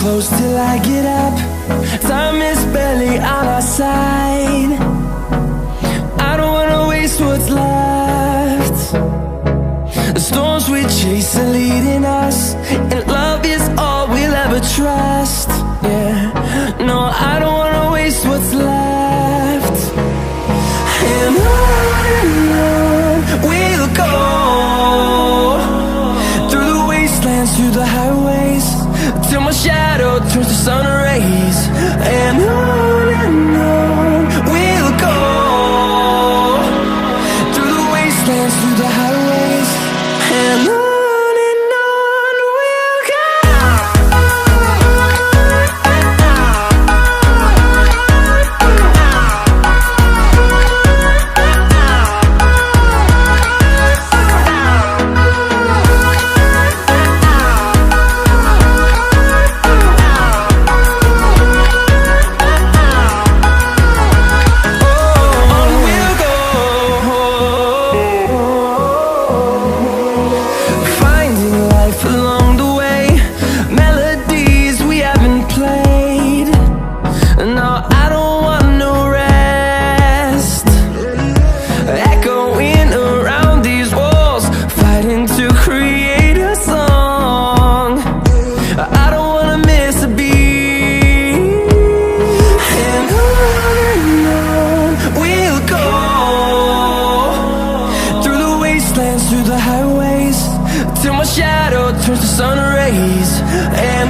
close till I get up. Time is barely on our side. I don't wanna waste what's left. The storms we chase are leading us, and love is all we'll ever trust. Yeah, no, I don't wanna waste what's left. And on we'll go, through the wastelands, through the highways, till my shadow turns to sun rays. And on we'll go, through the wastelands, through the highways, and on we'll go. Through the highways, till my shadow turns to sun rays. And